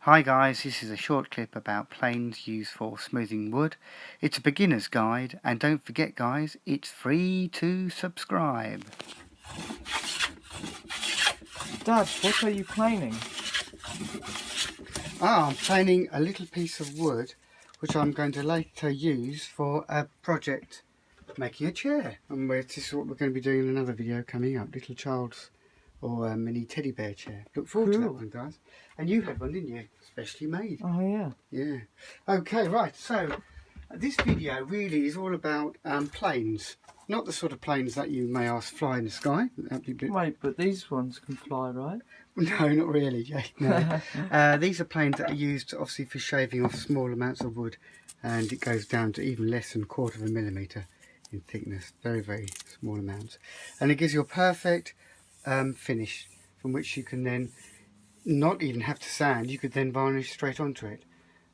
Hi guys, this is a short clip about planes used for smoothing wood. It's a beginner's guide, and don't forget guys, it's free to subscribe. Dad, what are you planing? I'm planing a little piece of wood which I'm going to later use for a project making a chair. And this is what we're going to be doing in another video coming up, little child's or a mini teddy bear chair. Look forward to that one guys. And you had one, didn't you? Specially made. Oh yeah. Yeah. Okay, right, so this video really is all about planes. Not the sort of planes that you may ask fly in the sky. Wait, but these ones can fly, right? No, not really, Jake. No. These are planes that are used obviously for shaving off small amounts of wood, and it goes down to even less than 1/4 of a millimetre in thickness. Very, very small amounts. And it gives you a perfect finish from which you can then not even have to sand. You could then varnish straight onto it.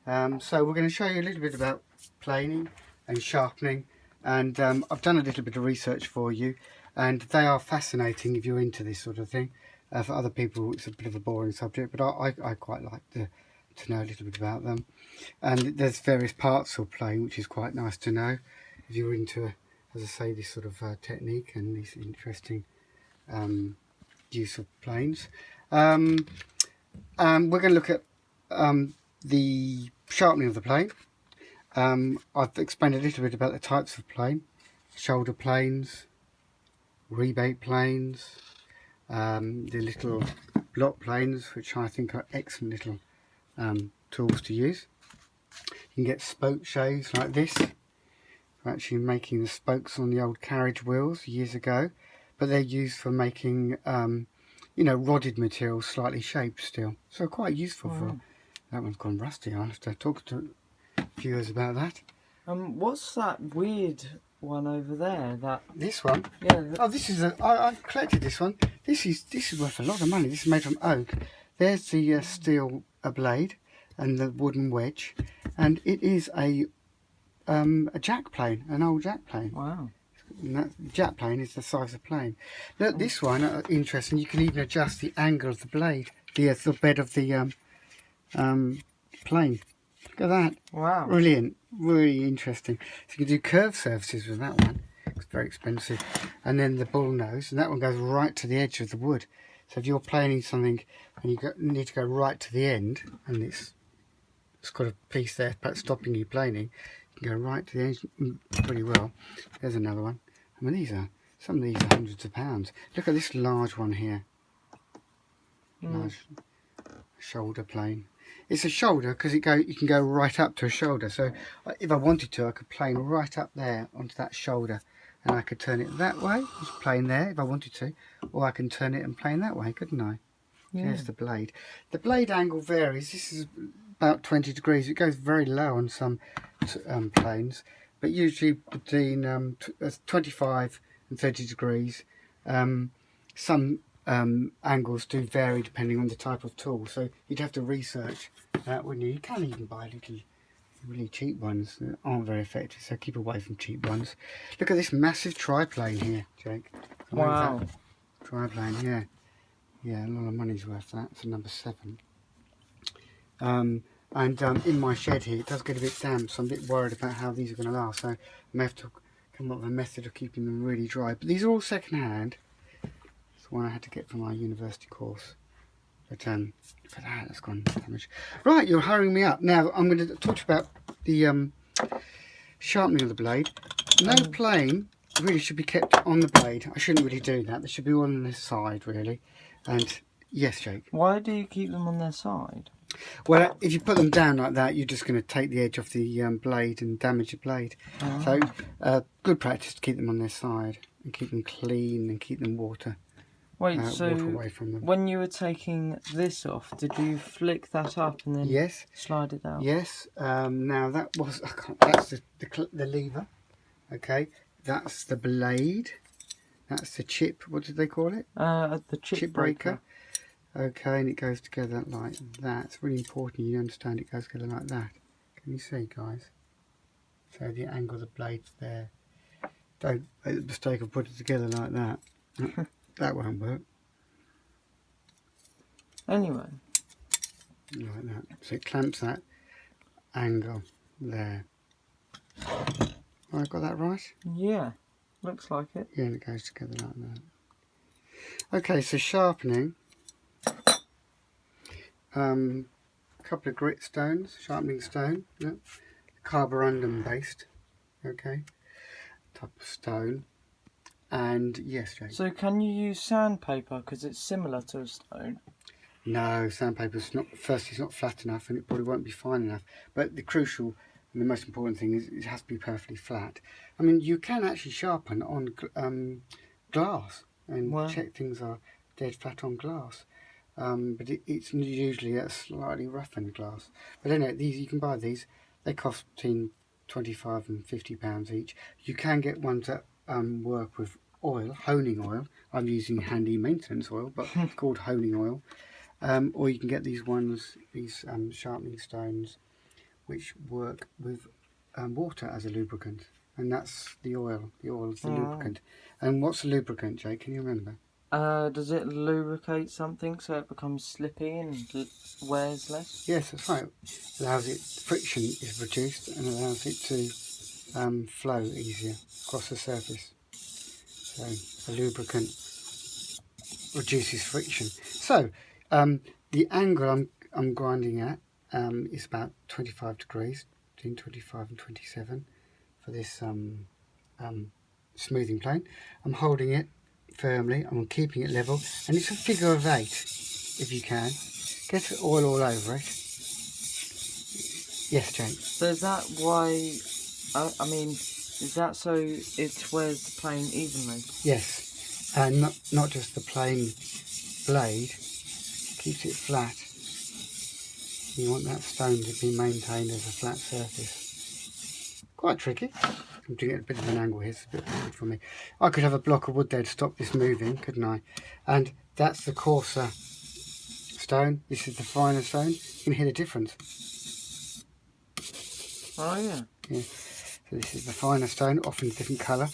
So we're going to show you a little bit about planing and sharpening, and I've done a little bit of research for you, and they are fascinating if you're into this sort of thing. For other people it's a bit of a boring subject, but I quite like to know a little bit about them. And there's various parts of plane which is quite nice to know if you're into, as I say, this sort of technique and this interesting use of planes. We're going to look at the sharpening of the plane. I've explained a little bit about the types of plane: shoulder planes, rebate planes, the little block planes, which I think are excellent little tools to use. You can get spoke shaves like this, for actually making the spokes on the old carriage wheels years ago, but they're used for making you know, rodded materials slightly shaped still, so quite useful. For that one's gone rusty. I'll have to talk to viewers about that. What's that weird one over there? This one? Yeah. Oh, this is I collected this one. This is worth a lot of money. This is made from oak. There's the steel blade and the wooden wedge, and it is a jack plane, an old jack plane. Wow. And that jack plane is the size of plane. Look, this one, interesting. You can even adjust the angle of the blade, the bed of the plane. Look at that. Wow. Brilliant. Really interesting. So you can do curved surfaces with that one. It's very expensive. And then the bull nose, and that one goes right to the edge of the wood. So if you're planing something and you need to go right to the end, and it's got a piece there perhaps stopping you planing, you can go right to the edge pretty well. There's another one. I mean, some of these are hundreds of pounds. Look at this large one here. Large shoulder plane. It's a shoulder because you can go right up to a shoulder. So if I wanted to, I could plane right up there onto that shoulder, and I could turn it that way, just plane there if I wanted to, or I can turn it and plane that way, couldn't I? Yeah. There's the blade. The blade angle varies. This is about 20 degrees. It goes very low on some planes, but usually between 25 and 30 degrees. Some angles do vary depending on the type of tool, so you'd have to research that, wouldn't you? You can even buy little really cheap ones that aren't very effective, so keep away from cheap ones. Look at this massive triplane here, Jake. Wow. Triplane, yeah. Yeah, a lot of money's worth that. It's a number 7. In my shed here it does get a bit damp, so I'm a bit worried about how these are going to last, so I may have to come up with a method of keeping them really dry. But these are all second hand. One I had to get from our university course, but for that's gone damaged. Right, you're hurrying me up. Now I'm going to talk to you about the sharpening of the blade. No plane really should be kept on the blade. I shouldn't really do that. They should be all on the side really. And yes, Jake. Why do you keep them on their side? Well, if you put them down like that, you're just going to take the edge off the blade and damage the blade. So good practice to keep them on their side and keep them clean and keep them water. Wait, so away from them. When you were taking this off, did you flick that up and then slide it out? Yes. Now that was that's the lever. Okay, that's the blade. That's the chip. What did they call it? The chip breaker. Okay, and it goes together like that. It's really important you understand it goes together like that. Can you see, guys? So the angle of the blade's there. Don't make the mistake of putting it together like that. That won't work. Anyway. like that. So it clamps that angle there. Oh, I got that right? Yeah, looks like it. Yeah, and it goes together like that. Okay, so sharpening. A couple of grit stones, sharpening stone, yeah. Carborundum based, okay, type of stone. And yes, Jake. So can you use sandpaper because it's similar to a stone? No, sandpaper's not. First, it's not flat enough, and it probably won't be fine enough. But the crucial and the most important thing is it has to be perfectly flat. I mean, you can actually sharpen on glass and Wow. check things are dead flat on glass. But it's usually a slightly roughened glass. But anyway, these you can buy these. They cost between £25 and £50 each. You can get ones that work with oil, honing oil. I'm using handy maintenance oil, but it's called honing oil. Or you can get these ones, these sharpening stones, which work with water as a lubricant, and that's the oil. The oil is the lubricant. And what's a lubricant, Jake? Can you remember? Does it lubricate something so it becomes slippy and wears less? Yes, that's right. Allows it, friction is reduced and allows it to flow easier across the surface. So a lubricant reduces friction. So the angle I'm grinding at is about 25 degrees, between 25 and 27 for this smoothing plane. I'm holding it firmly, I'm keeping it level, and it's a figure of 8 if you can. Get the oil all over it. Yes, Jake. So is that why, I mean, is that so it wears the plane evenly? Yes, and not just the plain blade, keeps it flat. You want that stone to be maintained as a flat surface. Quite tricky. I'm doing it at a bit of an angle here, it's a bit awkward for me. I could have a block of wood there to stop this moving, couldn't I? And that's the coarser stone, this is the finer stone. You can hear the difference. Oh yeah. Yeah. So this is the finer stone, often a different colour.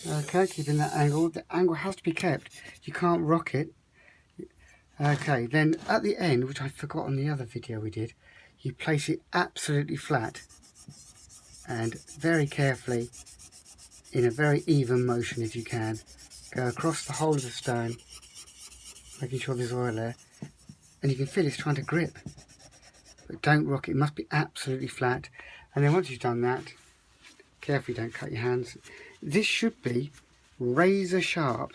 Okay, keeping that angle. The angle has to be kept. You can't rock it. Okay, then at the end, which I forgot on the other video we did, you place it absolutely flat and very carefully, in a very even motion if you can, go across the whole of the stone, making sure there's oil there, and you can feel it's trying to grip. But don't rock it, it must be absolutely flat. And then once you've done that, carefully don't cut your hands. This should be razor sharp.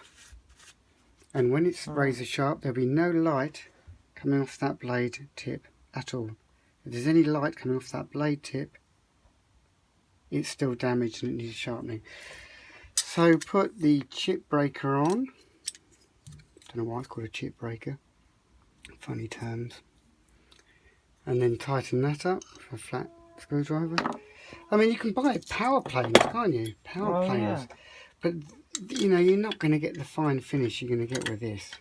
And when it's razor sharp, there'll be no light coming off that blade tip at all. If there's any light coming off that blade tip, it's still damaged and it needs sharpening. So put the chip breaker on. Don't know why it's called a chip breaker. Funny terms. And then tighten that up with a flat screwdriver. I mean, you can buy power planes, can't you? Power planers. Yeah. But you know, you're not going to get the fine finish you're going to get with this.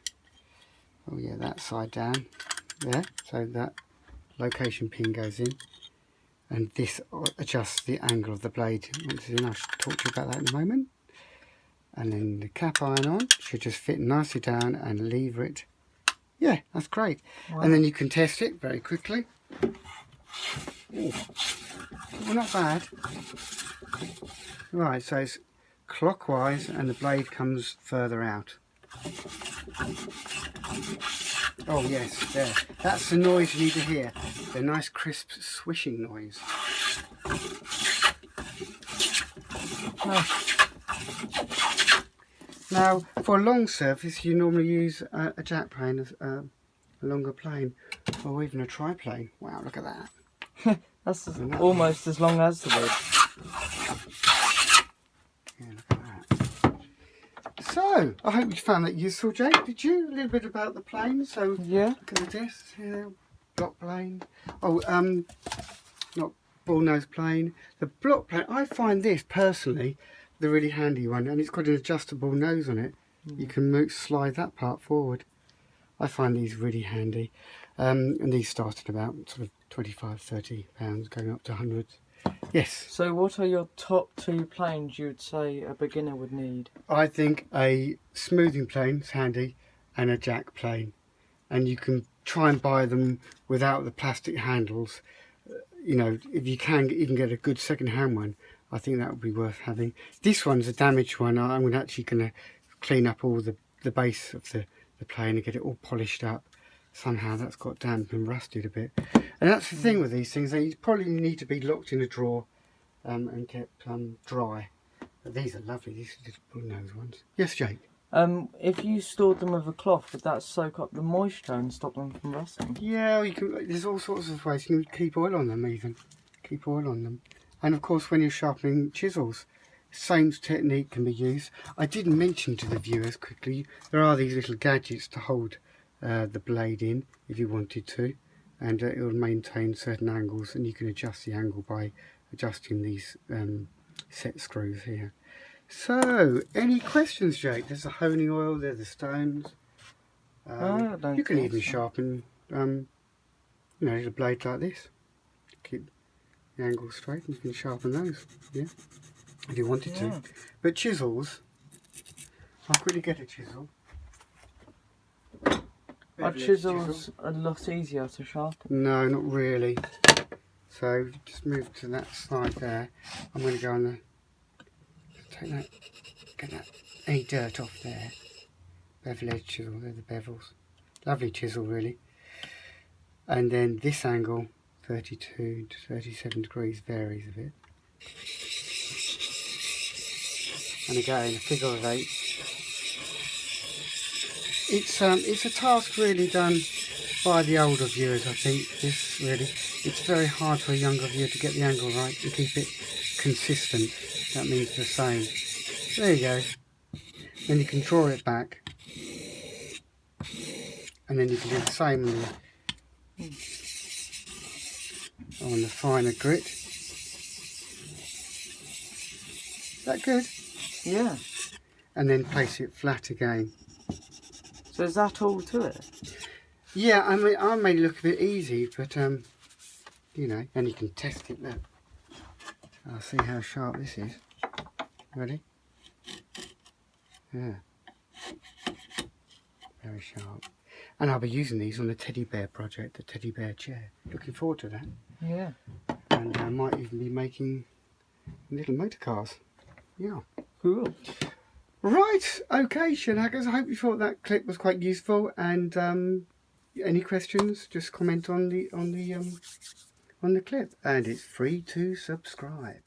Oh yeah, that side down there, so that location pin goes in, and this adjusts the angle of the blade. Once it's in, I'll talk to you about that in a moment. And then the cap iron on should just fit nicely down and lever it. Yeah, that's great. Wow. And then you can test it very quickly. Ooh. Well, not bad. Right, so it's clockwise and the blade comes further out. Oh yes, there. That's the noise you need to hear. The nice crisp swishing noise. Now, for a long surface, you normally use a jack plane, a longer plane, or even a triplane. Wow, look at that. That's almost as long as the wood. Yeah, look at that. So, I hope you found that useful, Jake. Did you? A little bit about the plane. So, yeah. Look at this here. Block plane. Oh, not ball nose plane. The block plane. I find this personally the really handy one, and it's got an adjustable nose on it. You can slide that part forward. I find these really handy, and these start at about sort of £25–30, going up to hundreds. Yes. So what are your top 2 planes you would say a beginner would need? I think a smoothing plane is handy and a jack plane. And you can try and buy them without the plastic handles. You know, if you can even get a good second-hand one, I think that would be worth having. This one's a damaged one. I'm actually going to clean up all the base of the plane and get it all polished up. Somehow that's got damp and rusted a bit. And that's the thing with these things, they probably need to be locked in a drawer and kept dry. But these are lovely, these are little bull-nose ones. Yes, Jake? If you stored them with a cloth, would that soak up the moisture and stop them from rusting? Yeah, you can. There's all sorts of ways. You can keep oil on them, even keep oil on them. And of course, when you're sharpening chisels, same technique can be used. I didn't mention to the viewers quickly. There are these little gadgets to hold the blade in if you wanted to, and it will maintain certain angles, and you can adjust the angle by adjusting these set screws here. So, any questions, Jake? There's the honing oil. There's the stones. I don't You can think even so. sharpen, you know, a blade like this. Keep the angle straight, and you can sharpen those, yeah, if you wanted Yeah. to. But chisels, I'll quickly get a chisel. Are Bevel-edge chisels a lot easier to sharpen? No, not really. So just move to that side there. I'm going to go on the. Take that. Get that. Any dirt off there. Bevel-edge chisel. They're the bevels. Lovely chisel, really. And then this angle, 32 to 37 degrees, varies a bit. And again, a figure of 8. It's a task really done by the older viewers, I think. This really, it's very hard for a younger viewer to get the angle right and keep it consistent. That means the same. There you go. Then you can draw it back, and then you can do the same on the finer grit. Is that good? Yeah. And then place it flat again. So is that all to it? Yeah, I made it look a bit easy, but you know, and you can test it. Look, I'll see how sharp this is. Ready? Yeah, very sharp. And I'll be using these on the teddy bear project, the teddy bear chair. Looking forward to that. Yeah. And I might even be making little motor cars. Yeah. Cool. Right. Okay, Shenhackers. I hope you thought that clip was quite useful. And any questions? Just comment on the clip. And it's free to subscribe.